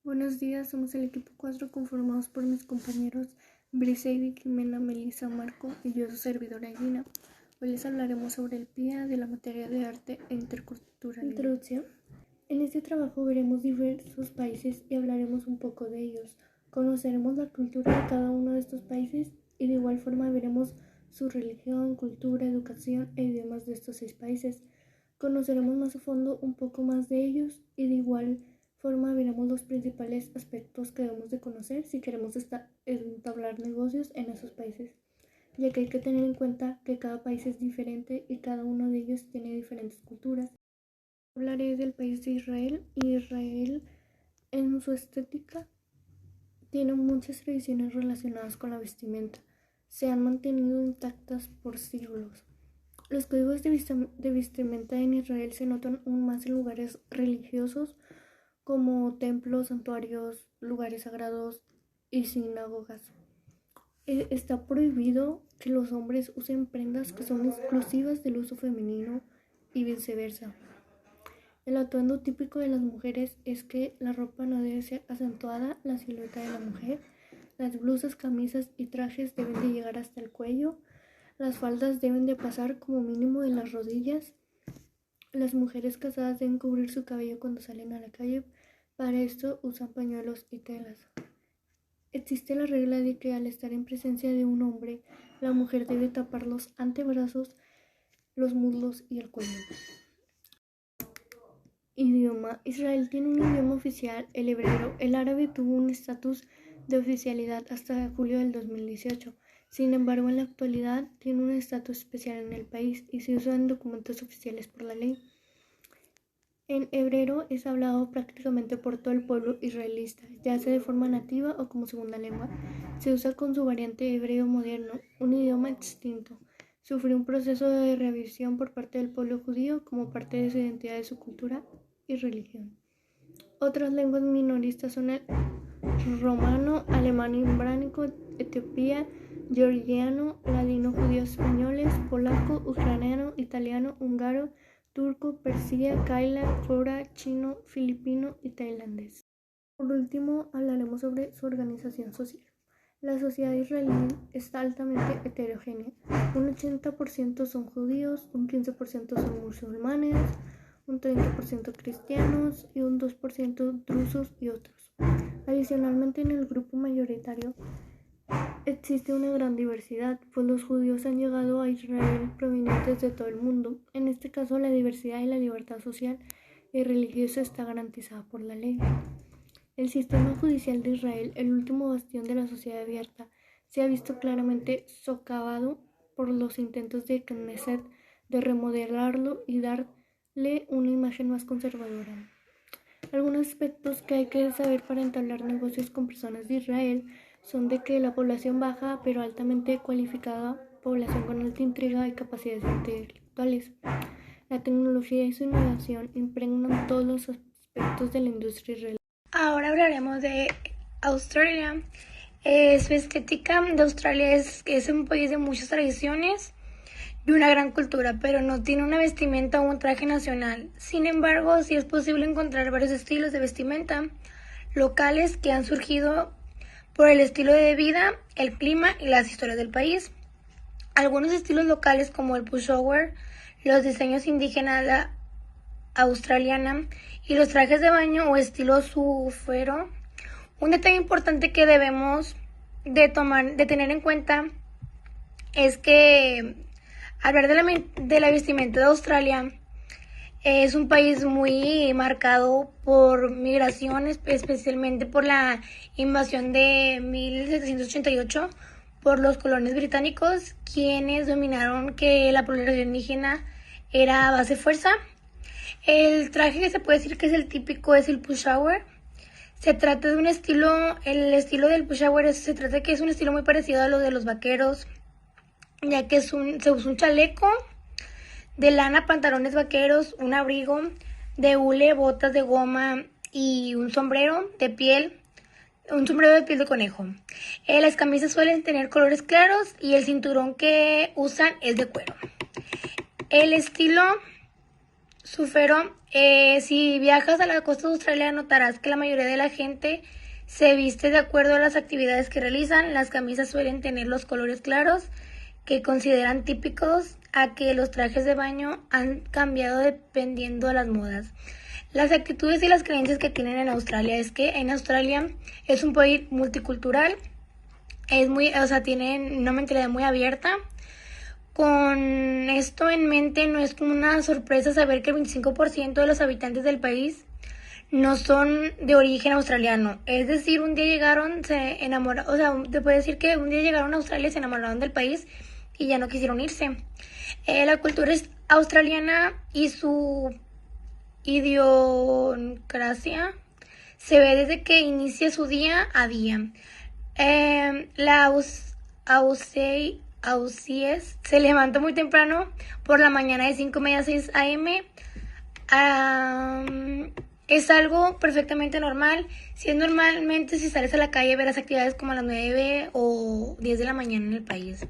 Buenos días, somos el equipo 4 conformados por mis compañeros Briseidi, Jimena, Melissa, Marco y yo, su servidora Gina. Hoy les hablaremos sobre el PIA de la materia de arte e interculturalidad. Introducción. En este trabajo veremos diversos países y hablaremos un poco de ellos. Conoceremos la cultura de cada uno de estos países y de igual forma veremos su religión, cultura, educación e idiomas de estos 6 países. Conoceremos más a fondo un poco más de ellos y de igual forma veremos los principales aspectos que debemos de conocer si queremos entablar negocios en esos países, ya que hay que tener en cuenta que cada país es diferente y cada uno de ellos tiene diferentes culturas. Hablaré del país de Israel, y Israel en su estética tiene muchas tradiciones relacionadas con la vestimenta. Se han mantenido intactas por siglos. Los códigos de vestimenta en Israel se notan aún más en lugares religiosos como templos, santuarios, lugares sagrados y sinagogas. Está prohibido que los hombres usen prendas que son exclusivas del uso femenino y viceversa. El atuendo típico de las mujeres es que la ropa no debe ser acentuada la silueta de la mujer. Las blusas, camisas y trajes deben de llegar hasta el cuello. Las faldas deben de pasar como mínimo de las rodillas. Las mujeres casadas deben cubrir su cabello cuando salen a la calle. Para esto usan pañuelos y telas. Existe la regla de que al estar en presencia de un hombre, la mujer debe tapar los antebrazos, los muslos y el cuello. Idioma. Israel tiene un idioma oficial, el hebreo. El árabe tuvo un estatus de oficialidad hasta julio del 2018. Sin embargo, en la actualidad tiene un estatus especial en el país y se usa en documentos oficiales por la ley. En hebreo es hablado prácticamente por todo el pueblo israelita, ya sea de forma nativa o como segunda lengua. Se usa con su variante hebreo moderno, un idioma extinto. Sufrió un proceso de revisión por parte del pueblo judío como parte de su identidad, de su cultura y religión. Otras lenguas minoristas son el romano, alemán hebraico, etiopía, georgiano, ladino, judíos españoles, polaco, ucraniano, italiano, húngaro, turco, persia, kaila, jora, chino, filipino y tailandés. Por último, hablaremos sobre su organización social. La sociedad israelí está altamente heterogénea. Un 80% son judíos, un 15% son musulmanes, un 30% cristianos y un 2% drusos y otros. Adicionalmente, en el grupo mayoritario existe una gran diversidad, pues los judíos han llegado a Israel provenientes de todo el mundo. En este caso, la diversidad y la libertad social y religiosa está garantizada por la ley. El sistema judicial de Israel, el último bastión de la sociedad abierta, se ha visto claramente socavado por los intentos de Knesset de remodelarlo y darle una imagen más conservadora. Algunos aspectos que hay que saber para entablar negocios con personas de Israel son de que la población baja pero altamente cualificada, población con alta intriga y capacidades intelectuales. La tecnología y su innovación impregnan todos los aspectos de la industria israelí. Ahora hablaremos de Australia. Su estética de Australia es un país de muchas tradiciones y una gran cultura, pero no tiene una vestimenta o un traje nacional. Sin embargo, sí es posible encontrar varios estilos de vestimenta locales que han surgido por el estilo de vida, el clima y las historias del país. Algunos estilos locales como el pushover, los diseños indígenas, la australiana y los trajes de baño o estilo surfero. Un detalle importante que debemos de tener en cuenta es que hablar de la vestimenta de Australia es un país muy marcado por migraciones, especialmente por la invasión de 1788 por los colonos británicos, quienes dominaron que la población indígena era a base de fuerza. El traje que se puede decir que es el típico es el pushover. Se trata de un estilo, el estilo del pushover se trata de que es un estilo muy parecido a lo de los vaqueros, ya que se usa un chaleco de lana, pantalones vaqueros, un abrigo de hule, botas de goma y un sombrero de piel de conejo. Las camisas suelen tener colores claros y el cinturón que usan es de cuero. El estilo Sufero, si viajas a la costa de Australia notarás que la mayoría de la gente se viste de acuerdo a las actividades que realizan. Las camisas suelen tener los colores claros que consideran típicos, a que los trajes de baño han cambiado dependiendo de las modas. Las actitudes y las creencias que tienen en Australia es que en Australia es un país multicultural, tienen una mentalidad muy abierta. Con esto en mente, no es una sorpresa saber que el 25% de los habitantes del país no son de origen australiano. Es decir, un día llegaron, se enamoraron, te puedo decir que un día llegaron a Australia, se enamoraron del país y ya no quisieron irse. La cultura australiana y su idiosincrasia se ve desde que inicia su día a día. La Aussies se levanta muy temprano por la mañana de 5:30 a 6 a.m. Es algo perfectamente normal. Si es normalmente, si sales a la calle, verás actividades como a las 9 o 10 de la mañana en el país.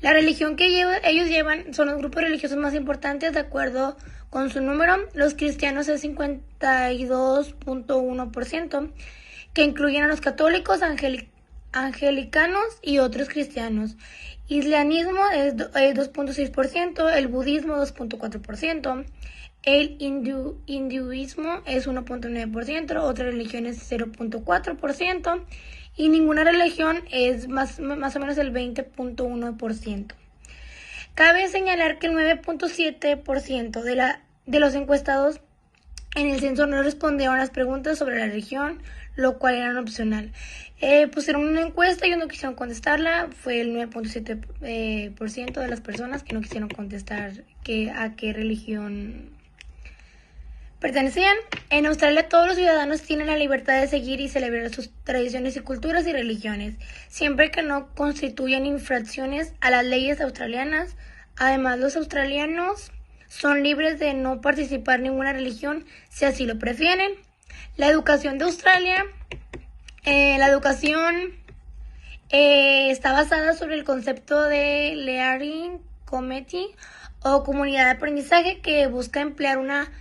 La religión que ellos llevan son los grupos religiosos más importantes de acuerdo con su número. Los cristianos es 52.1%, que incluyen a los católicos, anglicanos y otros cristianos. Islamismo es 2.6%, el budismo 2.4%, el hinduismo es 1.9%, otras religiones 0.4% y ninguna religión es más o menos el 20.1%. Cabe señalar que el 9.7% de los encuestados en el censo no respondieron a las preguntas sobre la religión, lo cual era opcional. Pusieron una encuesta y ellos no quisieron contestarla. Fue el 9.7% de las personas que no quisieron contestar a qué religión pertenecían. En Australia todos los ciudadanos tienen la libertad de seguir y celebrar sus tradiciones y culturas y religiones, siempre que no constituyan infracciones a las leyes australianas. Además, los australianos son libres de no participar en ninguna religión si así lo prefieren. La educación de Australia, está basada sobre el concepto de Learning Community o comunidad de aprendizaje, que busca emplear una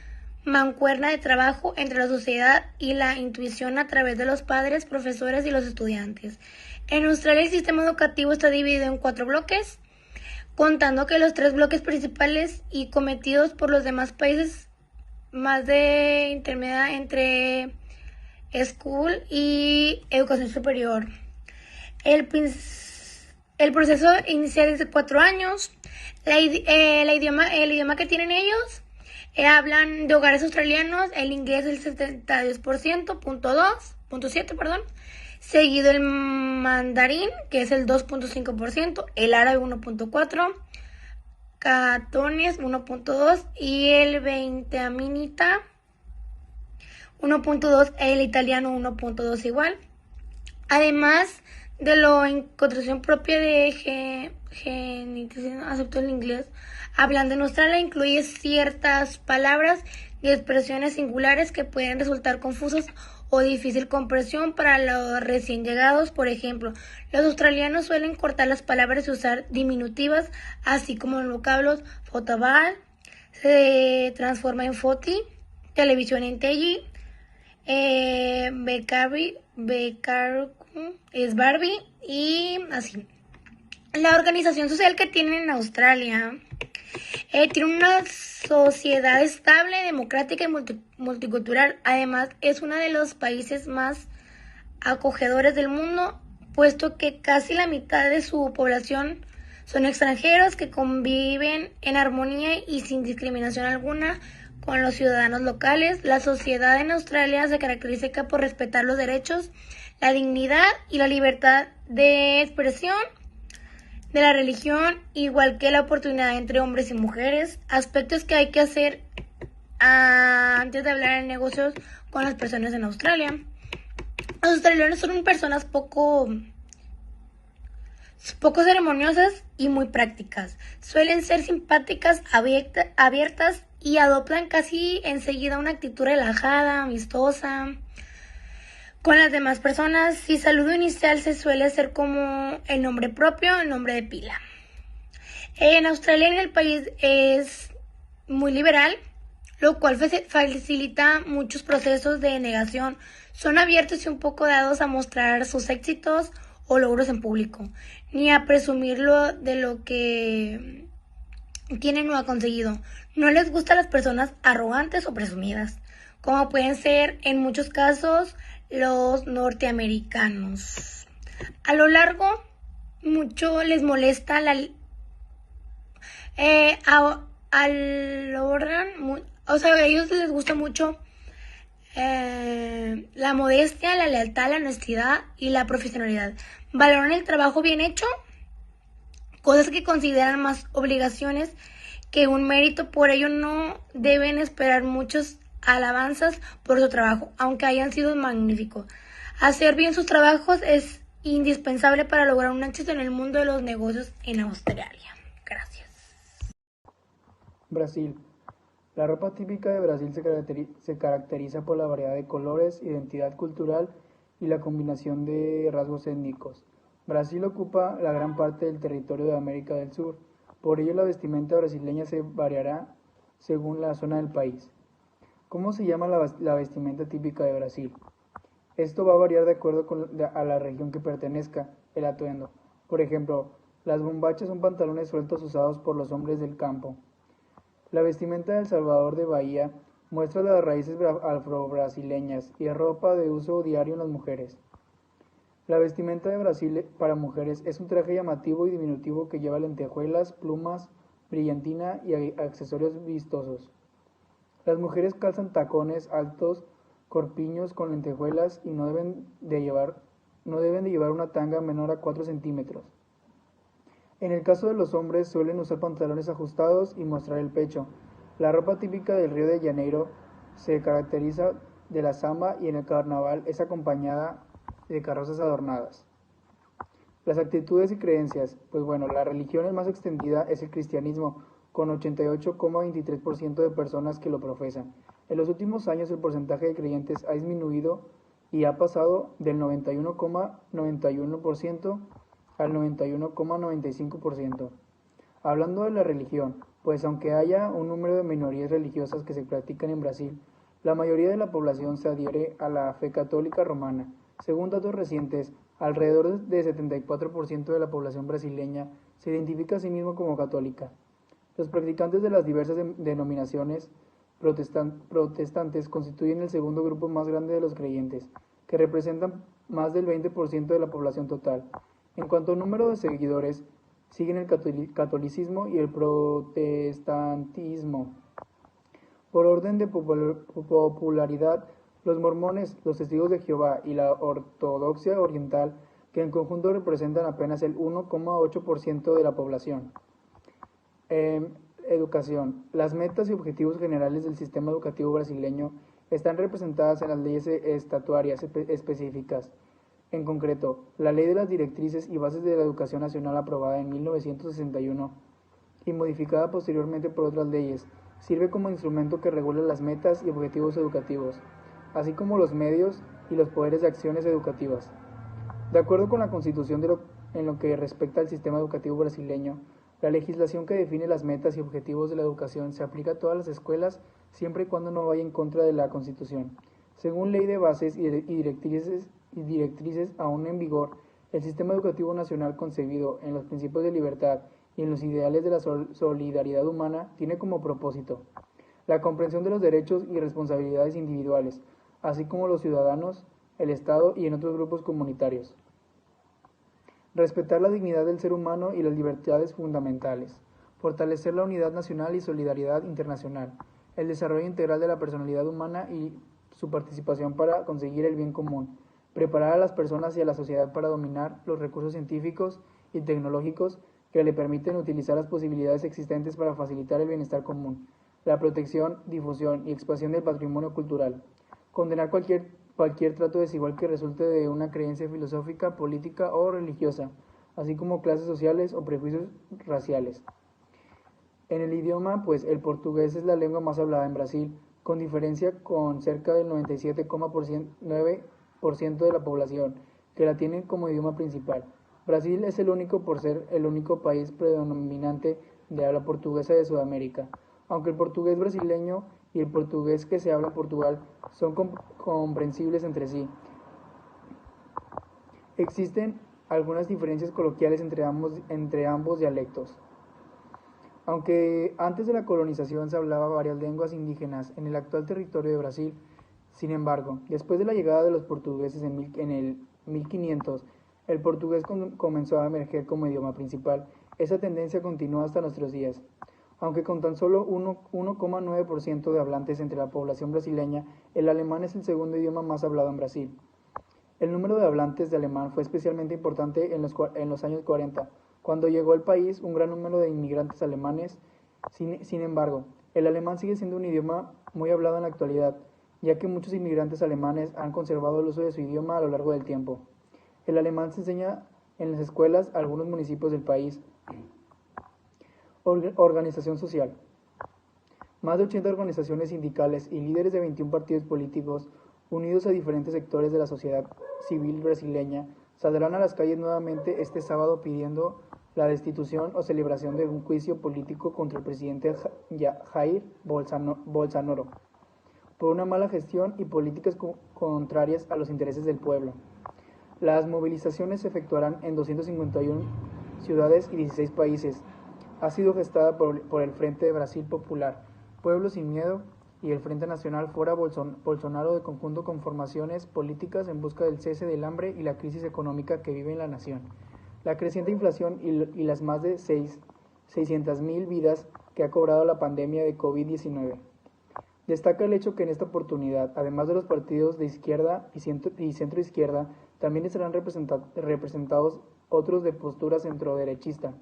mancuerna de trabajo entre la sociedad y la intuición a través de los padres, profesores y los estudiantes. En Australia el sistema educativo está dividido en 4 bloques, contando que los 3 bloques principales y cometidos por los demás países más de intermedia entre school y educación superior. El proceso inicia desde 4 años. El idioma que tienen ellos, hablan de hogares australianos, el inglés el 72.7%, seguido el mandarín, que es el 2.5%, el árabe 1.4%, catones 1.2% y el vietnamita 1.2%, el italiano 1.2% igual. Además de la encontración propia de aceptó el inglés, hablando en Australia incluye ciertas palabras y expresiones singulares que pueden resultar confusos o difícil comprensión para los recién llegados. Por ejemplo, los australianos suelen cortar las palabras y usar diminutivas, así como los vocablos football se transforma en footy, televisión en telly, bakery es Barbie y así. La organización social que tienen en Australia tiene una sociedad estable, democrática y multicultural. Además, es uno de los países más acogedores del mundo, puesto que casi la mitad de su población son extranjeros que conviven en armonía y sin discriminación alguna con los ciudadanos locales. La sociedad en Australia se caracteriza por respetar los derechos, la dignidad y la libertad de expresión de la religión, igual que la oportunidad entre hombres y mujeres, aspectos que hay que hacer antes de hablar en negocios con las personas en Australia. Los australianos son personas poco ceremoniosas y muy prácticas. Suelen ser simpáticas, abiertas y adoptan casi enseguida una actitud relajada, amistosa con las demás personas. Si saludo inicial se suele hacer como el nombre propio, el nombre de pila. En Australia, en el país, es muy liberal. lo cual facilita muchos procesos de negación. Son abiertos y un poco dados a mostrar sus éxitos o logros en público, ni a presumirlo de lo que tienen o ha conseguido. No les gustan las personas arrogantes o presumidas, como pueden ser en muchos casos los norteamericanos. A lo largo, mucho les molesta a ellos les gusta mucho la modestia, la lealtad, la honestidad y la profesionalidad. Valoran el trabajo bien hecho, cosas que consideran más obligaciones que un mérito. Por ello no deben esperar muchas alabanzas por su trabajo, aunque hayan sido magníficos. Hacer bien sus trabajos es indispensable para lograr un éxito en el mundo de los negocios en Australia. Gracias. Brasil. La ropa típica de Brasil se caracteriza por la variedad de colores, identidad cultural y la combinación de rasgos étnicos. Brasil ocupa la gran parte del territorio de América del Sur, por ello la vestimenta brasileña se variará según la zona del país. ¿Cómo se llama la vestimenta típica de Brasil? Esto va a variar de acuerdo a la región que pertenezca el atuendo. Por ejemplo, las bombachas son pantalones sueltos usados por los hombres del campo. La vestimenta de El Salvador de Bahía muestra las raíces afro-brasileñas y es ropa de uso diario en las mujeres. La vestimenta de Brasil para mujeres es un traje llamativo y diminutivo que lleva lentejuelas, plumas, brillantina y accesorios vistosos. Las mujeres calzan tacones altos, corpiños con lentejuelas y no deben de llevar una tanga menor a 4 centímetros. En el caso de los hombres suelen usar pantalones ajustados y mostrar el pecho. La ropa típica del Río de Janeiro se caracteriza de la samba y en el carnaval es acompañada de carrozas adornadas. Las actitudes y creencias. Pues bueno, la religión más extendida es el cristianismo, con 88,23% de personas que lo profesan. En los últimos años el porcentaje de creyentes ha disminuido y ha pasado del 91,91% al 91,95%. Hablando de la religión, pues aunque haya un número de minorías religiosas que se practican en Brasil, la mayoría de la población se adhiere a la fe católica romana. Según datos recientes, alrededor de 74% de la población brasileña se identifica a sí mismo como católica. Los practicantes de las diversas denominaciones protestantes constituyen el segundo grupo más grande de los creyentes, que representan más del 20% de la población total. En cuanto al número de seguidores, siguen el catolicismo y el protestantismo. Por orden de popularidad, los mormones, los testigos de Jehová y la ortodoxia oriental, que en conjunto representan apenas el 1,8% de la población. Educación. Las metas y objetivos generales del sistema educativo brasileño están representadas en las leyes estatutarias específicas. En concreto, la Ley de las Directrices y Bases de la Educación Nacional aprobada en 1961 y modificada posteriormente por otras leyes, sirve como instrumento que regula las metas y objetivos educativos, así como los medios y los poderes de acciones educativas. De acuerdo con la Constitución en lo que respecta al sistema educativo brasileño, la legislación que define las metas y objetivos de la educación se aplica a todas las escuelas siempre y cuando no vaya en contra de la Constitución. Según Ley de Bases y Directrices aún en vigor, el sistema educativo nacional concebido en los principios de libertad y en los ideales de la solidaridad humana tiene como propósito la comprensión de los derechos y responsabilidades individuales, así como los ciudadanos, el Estado y en otros grupos comunitarios. Respetar la dignidad del ser humano y las libertades fundamentales. Fortalecer la unidad nacional y solidaridad internacional. El desarrollo integral de la personalidad humana y su participación para conseguir el bien común. Preparar a las personas y a la sociedad para dominar los recursos científicos y tecnológicos que le permiten utilizar las posibilidades existentes para facilitar el bienestar común. La protección, difusión y expansión del patrimonio cultural. Condenar cualquier trato desigual que resulte de una creencia filosófica, política o religiosa, así como clases sociales o prejuicios raciales. En el idioma, pues el portugués es la lengua más hablada en Brasil, con diferencia con cerca del 97,9% de la población, que la tienen como idioma principal. Brasil es el único por ser el único país predominante de habla portuguesa de Sudamérica, aunque el portugués brasileño y el portugués que se habla en Portugal son comprensibles entre sí. Existen algunas diferencias coloquiales entre ambos dialectos. Aunque antes de la colonización se hablaba varias lenguas indígenas en el actual territorio de Brasil, sin embargo, después de la llegada de los portugueses en el 1500, el portugués comenzó a emerger como idioma principal. Esa tendencia continúa hasta nuestros días. Aunque con tan solo 1,9% de hablantes entre la población brasileña, el alemán es el segundo idioma más hablado en Brasil. El número de hablantes de alemán fue especialmente importante en los años 40, cuando llegó al país un gran número de inmigrantes alemanes. Sin embargo, el alemán sigue siendo un idioma muy hablado en la actualidad, ya que muchos inmigrantes alemanes han conservado el uso de su idioma a lo largo del tiempo. El alemán se enseña en las escuelas de algunos municipios del país. Organización social. Más de 80 organizaciones sindicales y líderes de 21 partidos políticos, unidos a diferentes sectores de la sociedad civil brasileña, saldrán a las calles nuevamente este sábado pidiendo la destitución o celebración de un juicio político contra el presidente Jair Bolsonaro por una mala gestión y políticas contrarias a los intereses del pueblo. Las movilizaciones se efectuarán en 251 ciudades y 16 países. Ha sido gestada por el Frente de Brasil Popular, Pueblo Sin Miedo y el Frente Nacional Fora Bolsonaro, de conjunto con formaciones políticas en busca del cese del hambre y la crisis económica que vive en la nación. La creciente inflación y las más de 600,000 vidas que ha cobrado la pandemia de COVID-19. Destaca el hecho que en esta oportunidad, además de los partidos de izquierda y centro-izquierda, también estarán representados otros de postura centroderechista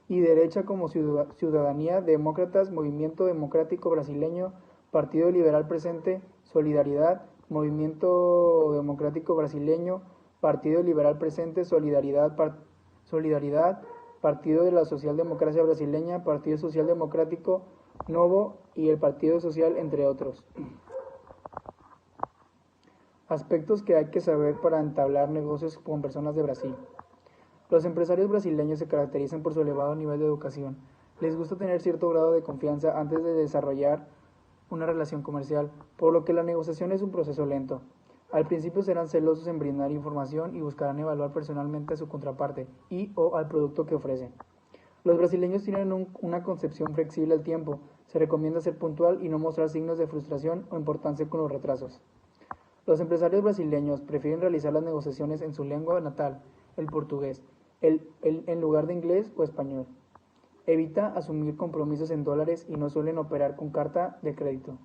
y derecha como Ciudadanía, Demócratas, Movimiento Democrático Brasileño, Partido Liberal Presente, Solidaridad, Movimiento Democrático Brasileño, Partido Liberal Presente, Solidaridad, Partido de la Socialdemocracia Brasileña, Partido Social Democrático, Novo y el Partido Social, entre otros. Aspectos que hay que saber para entablar negocios con personas de Brasil. Los empresarios brasileños se caracterizan por su elevado nivel de educación. Les gusta tener cierto grado de confianza antes de desarrollar una relación comercial, por lo que la negociación es un proceso lento. Al principio serán celosos en brindar información y buscarán evaluar personalmente a su contraparte o al producto que ofrecen. Los brasileños tienen una concepción flexible al tiempo. Se recomienda ser puntual y no mostrar signos de frustración o importancia con los retrasos. Los empresarios brasileños prefieren realizar las negociaciones en su lengua natal, el portugués, en lugar de inglés o español. Evita asumir compromisos en dólares y no suelen operar con carta de crédito.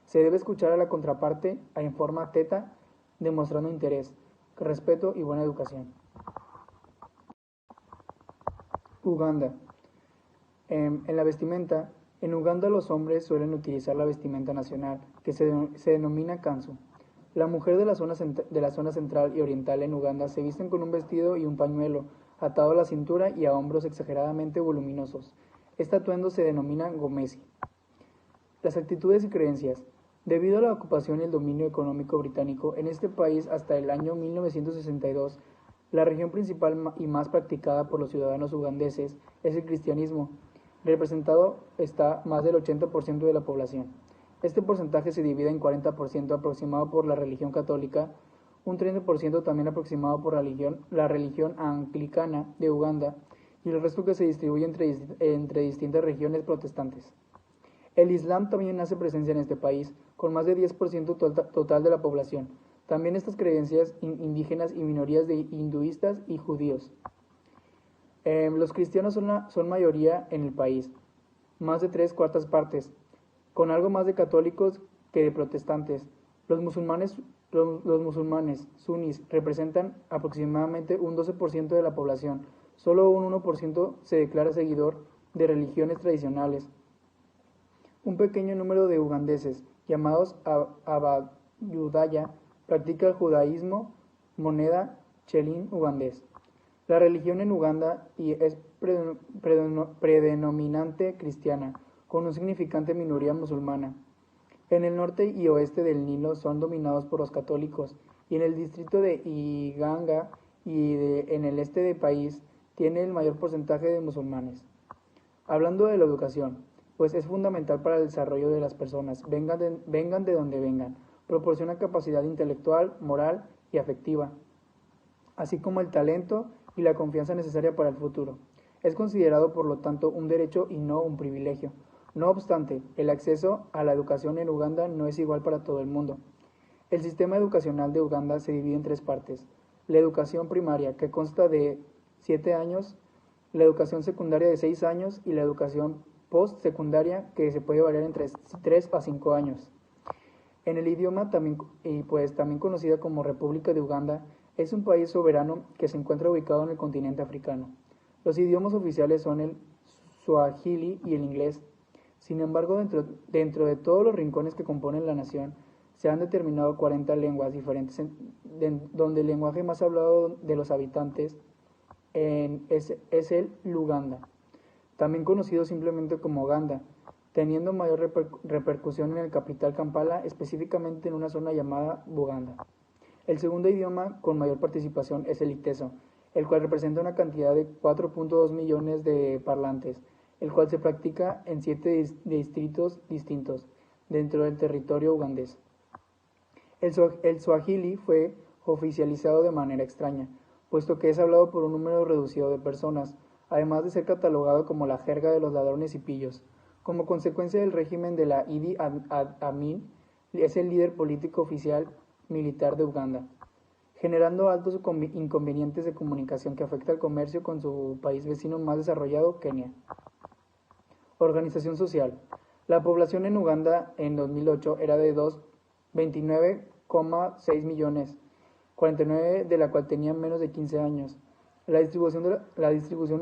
Se debe escuchar a la contraparte en forma teta, demostrando interés, respeto y buena educación. Uganda. En la vestimenta, en Uganda los hombres suelen utilizar la vestimenta nacional, que se denomina kanzu. La mujer de la zona central y oriental en Uganda se visten con un vestido y un pañuelo, atado a la cintura y a hombros exageradamente voluminosos. Este atuendo se denomina gomesi. Las actitudes y creencias. Debido a la ocupación y el dominio económico británico en este país hasta el año 1962, la religión principal y más practicada por los ciudadanos ugandeses es el cristianismo. Representado está más del 80% de la población. Este porcentaje se divide en 40% aproximado por la religión católica, un 30% también aproximado por la religión anglicana de Uganda y el resto que se distribuye entre distintas regiones protestantes. El Islam también hace presencia en este país, con más de 10% total de la población. También estas creencias indígenas y minorías de hinduistas y judíos. Los cristianos son mayoría en el país, más de 3/4 partes, con algo más de católicos que de protestantes. Los musulmanes suníes representan aproximadamente un 12% de la población. Solo un 1% se declara seguidor de religiones tradicionales. Un pequeño número de ugandeses, llamados Abadudaya, practica el judaísmo, moneda chelín ugandés. La religión en Uganda es predominante cristiana, con una significante minoría musulmana. En el norte y oeste del Nilo son dominados por los católicos, y en el distrito de Iganga en el este del país tiene el mayor porcentaje de musulmanes. Hablando de la educación, pues es fundamental para el desarrollo de las personas, vengan de donde vengan. Proporciona capacidad intelectual, moral y afectiva, así como el talento y la confianza necesaria para el futuro. Es considerado, por lo tanto, un derecho y no un privilegio. No obstante, el acceso a la educación en Uganda no es igual para todo el mundo. El sistema educacional de Uganda se divide en tres partes. La educación primaria, que consta de 7 años, la educación secundaria de 6 años y la educación postsecundaria, que se puede variar entre 3 a 5 años. En el idioma, también conocida como República de Uganda, es un país soberano que se encuentra ubicado en el continente africano. Los idiomas oficiales son el suajili y el inglés. Sin embargo, dentro de todos los rincones que componen la nación, se han determinado 40 lenguas diferentes, donde el lenguaje más hablado de los habitantes es el Luganda, también conocido simplemente como Ganda, teniendo mayor repercusión en el capital Kampala, específicamente en una zona llamada Buganda. El segundo idioma con mayor participación es el Iteso, el cual representa una cantidad de 4.2 millones de parlantes, el cual se practica en 7 distritos distintos dentro del territorio ugandés. El suajili fue oficializado de manera extraña, puesto que es hablado por un número reducido de personas, además de ser catalogado como la jerga de los ladrones y pillos. Como consecuencia del régimen de la Idi Amin, es el líder político oficial militar de Uganda, generando altos inconvenientes de comunicación que afecta al comercio con su país vecino más desarrollado, Kenia. Organización social. La población en Uganda en 2008 era de 29,6 millones, 49 de la cual tenían menos de 15 años. La distribución de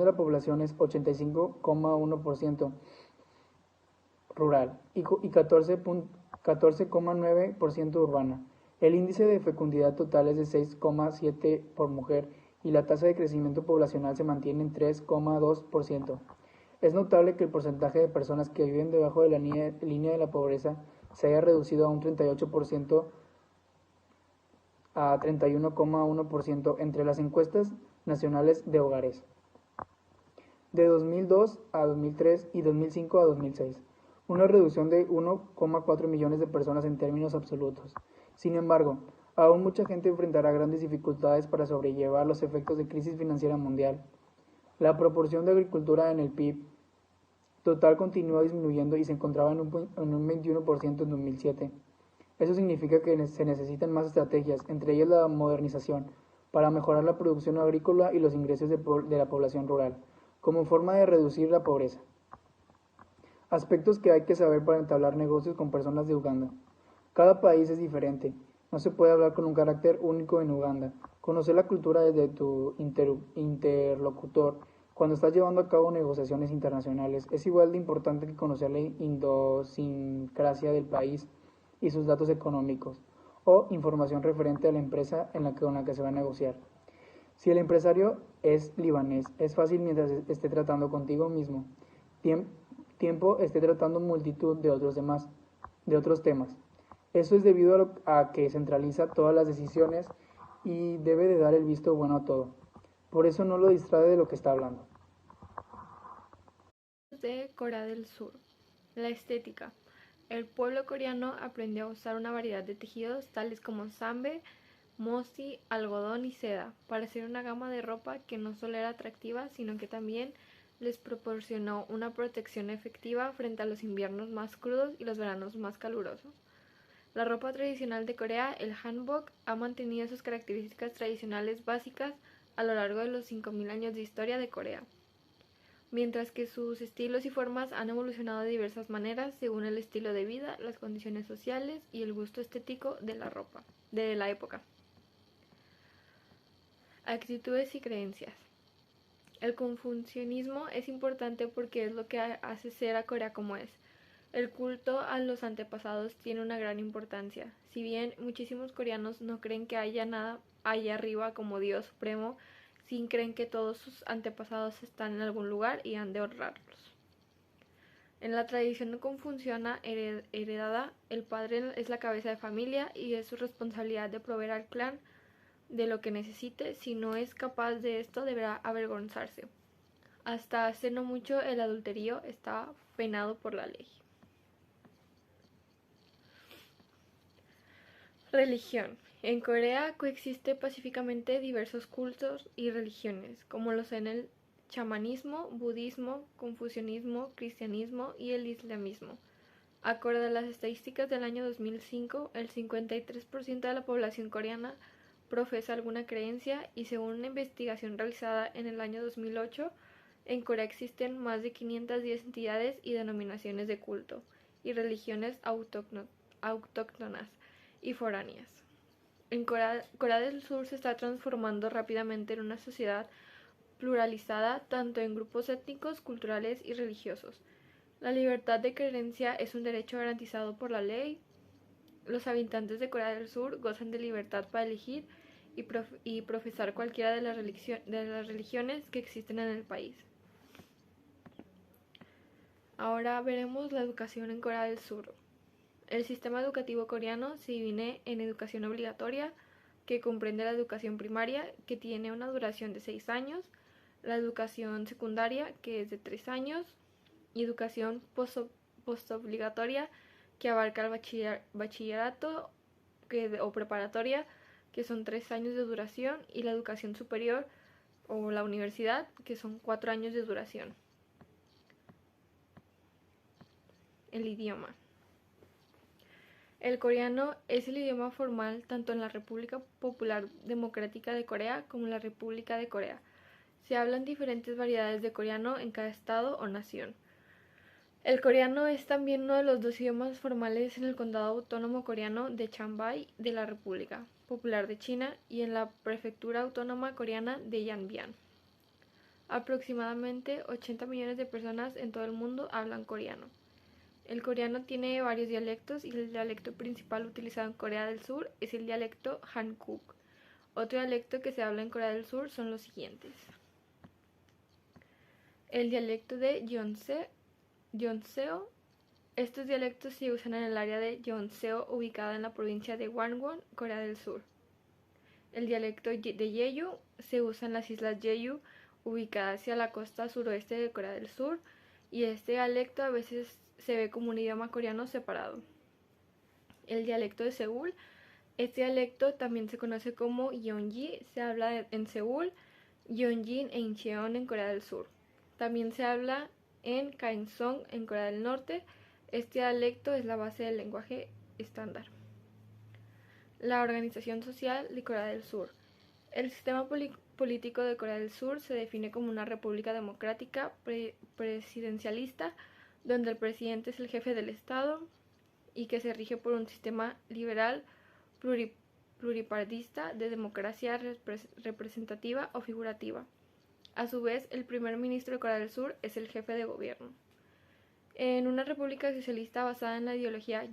la población es 85,1% rural y 14,9% urbana. El índice de fecundidad total es de 6,7 por mujer y la tasa de crecimiento poblacional se mantiene en 3,2%. Es notable que el porcentaje de personas que viven debajo de la línea de la pobreza se haya reducido a un 38% a 31,1% entre las encuestas nacionales de hogares de 2002 a 2003 y 2005 a 2006, una reducción de 1,4 millones de personas en términos absolutos. Sin embargo, aún mucha gente enfrentará grandes dificultades para sobrellevar los efectos de crisis financiera mundial. La proporción de agricultura en el PIB total continúa disminuyendo y se encontraba en un 21% en 2007. Eso significa que se necesitan más estrategias, entre ellas la modernización, para mejorar la producción agrícola y los ingresos de la población rural, como forma de reducir la pobreza. Aspectos que hay que saber para entablar negocios con personas de Uganda. Cada país es diferente. No se puede hablar con un carácter único en Uganda. Conocer la cultura desde tu interlocutor cuando estás llevando a cabo negociaciones internacionales es igual de importante que conocer la idiosincrasia del país y sus datos económicos o información referente a la empresa con la que se va a negociar. Si el empresario es libanés, es fácil mientras esté tratando contigo mismo. Tiempo esté tratando multitud de otros temas. Eso es debido a que centraliza todas las decisiones y debe de dar el visto bueno a todo. Por eso no lo distrae de lo que está hablando. De Corea del Sur. La estética. El pueblo coreano aprendió a usar una variedad de tejidos tales como sambe, mosi, algodón y seda para hacer una gama de ropa que no solo era atractiva, sino que también les proporcionó una protección efectiva frente a los inviernos más crudos y los veranos más calurosos. La ropa tradicional de Corea, el hanbok, ha mantenido sus características tradicionales básicas a lo largo de los 5.000 años de historia de Corea, mientras que sus estilos y formas han evolucionado de diversas maneras según el estilo de vida, las condiciones sociales y el gusto estético de la ropa de la época. Actitudes y creencias. El confucianismo es importante porque es lo que hace ser a Corea como es. El culto a los antepasados tiene una gran importancia. Si bien muchísimos coreanos no creen que haya nada allá arriba como Dios supremo, sí creen que todos sus antepasados están en algún lugar y han de honrarlos. En la tradición confuciana heredada, el padre es la cabeza de familia y es su responsabilidad de proveer al clan de lo que necesite. Si no es capaz de esto, deberá avergonzarse. Hasta hace no mucho el adulterio estaba penado por la ley. Religión. En Corea coexiste pacíficamente diversos cultos y religiones, como lo son el chamanismo, budismo, confucianismo, cristianismo y el islamismo. Acorde a las estadísticas del año 2005, el 53% de la población coreana profesa alguna creencia y según una investigación realizada en el año 2008, en Corea existen más de 510 entidades y denominaciones de culto y religiones autóctonas y foráneas. En Corea del Sur se está transformando rápidamente en una sociedad pluralizada tanto en grupos étnicos, culturales y religiosos. La libertad de creencia es un derecho garantizado por la ley. Los habitantes de Corea del Sur gozan de libertad para elegir y profesar cualquiera de las religiones que existen en el país. Ahora veremos la educación en Corea del Sur. El sistema educativo coreano se divide en educación obligatoria, que comprende la educación primaria, que tiene una duración de 6 años, la educación secundaria, que es de 3 años, y educación postobligatoria, que abarca el bachillerato o preparatoria, que son 3 años de duración, y la educación superior o la universidad, que son 4 años de duración. El idioma. El coreano es el idioma formal tanto en la República Popular Democrática de Corea como en la República de Corea. Se hablan diferentes variedades de coreano en cada estado o nación. El coreano es también uno de los 2 idiomas formales en el condado autónomo coreano de Changbei de la República Popular de China y en la prefectura autónoma coreana de Yanbian. Aproximadamente 80 millones de personas en todo el mundo hablan coreano. El coreano tiene varios dialectos y el dialecto principal utilizado en Corea del Sur es el dialecto Hankuk. Otro dialecto que se habla en Corea del Sur son los siguientes. El dialecto de Yeonseo. Estos dialectos se usan en el área de Yeonseo, ubicada en la provincia de Gangwon, Corea del Sur. El dialecto de Jeju se usa en las islas Jeju, ubicadas hacia la costa suroeste de Corea del Sur, y este dialecto a veces se ve como un idioma coreano separado. El dialecto de Seúl. Este dialecto también se conoce como Yeonji, se habla en Seúl, Yeonjin e Incheon en Corea del Sur. También se habla en Kaesong en Corea del Norte. Este dialecto es la base del lenguaje estándar. La organización social de Corea del Sur. El sistema político de Corea del Sur se define como una república democrática presidencialista, donde el presidente es el jefe del Estado y que se rige por un sistema liberal pluripartidista de democracia representativa o figurativa. A su vez, el primer ministro de Corea del Sur es el jefe de gobierno. En una república socialista basada en la ideología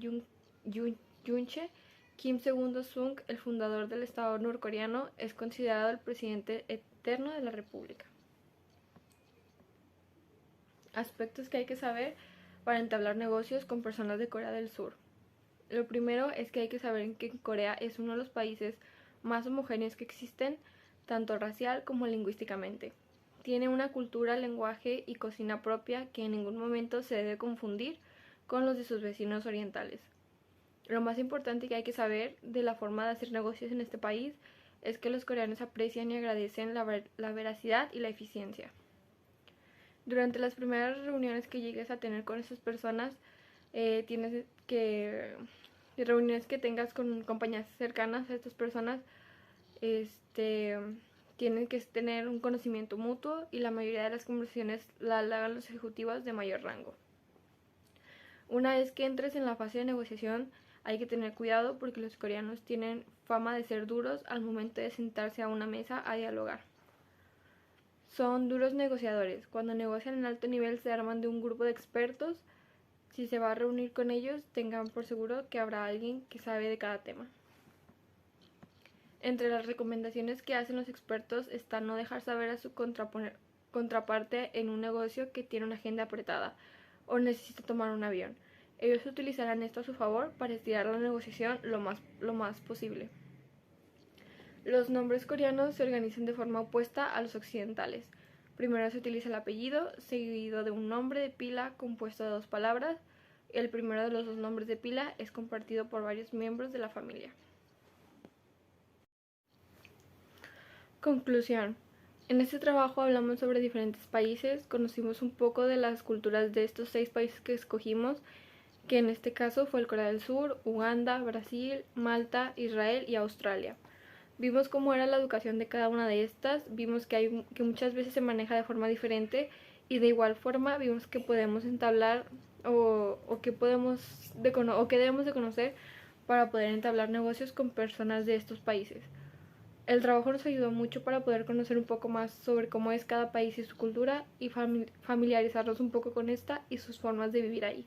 Juche, Kim Il-sung, el fundador del Estado norcoreano, es considerado el presidente eterno de la república. Aspectos que hay que saber para entablar negocios con personas de Corea del Sur. Lo primero es que hay que saber que Corea es uno de los países más homogéneos que existen, tanto racial como lingüísticamente. Tiene una cultura, lenguaje y cocina propia que en ningún momento se debe confundir con los de sus vecinos orientales. Lo más importante que hay que saber de la forma de hacer negocios en este país es que los coreanos aprecian y agradecen la veracidad y la eficiencia. Durante las primeras reuniones que llegues a tener con esas personas, reuniones que tengas con compañías cercanas a estas personas, tienen que tener un conocimiento mutuo y la mayoría de las conversaciones las hagan los ejecutivos de mayor rango. Una vez que entres en la fase de negociación, hay que tener cuidado porque los coreanos tienen fama de ser duros al momento de sentarse a una mesa a dialogar. Son duros negociadores. Cuando negocian en alto nivel se arman de un grupo de expertos. Si se va a reunir con ellos, tengan por seguro que habrá alguien que sabe de cada tema. Entre las recomendaciones que hacen los expertos está no dejar saber a su contraparte en un negocio que tiene una agenda apretada o necesita tomar un avión. Ellos utilizarán esto a su favor para estirar la negociación lo más posible. Los nombres coreanos se organizan de forma opuesta a los occidentales. Primero se utiliza el apellido, seguido de un nombre de pila compuesto de 2 palabras. El primero de los 2 nombres de pila es compartido por varios miembros de la familia. Conclusión. En este trabajo hablamos sobre diferentes países, conocimos un poco de las culturas de estos 6 países que escogimos, que en este caso fue el Corea del Sur, Uganda, Brasil, Malta, Israel y Australia. Vimos cómo era la educación de cada una de estas, vimos que muchas veces se maneja de forma diferente y de igual forma vimos que podemos entablar o que debemos de conocer para poder entablar negocios con personas de estos países. El trabajo nos ayudó mucho para poder conocer un poco más sobre cómo es cada país y su cultura y familiarizarnos un poco con esta y sus formas de vivir ahí.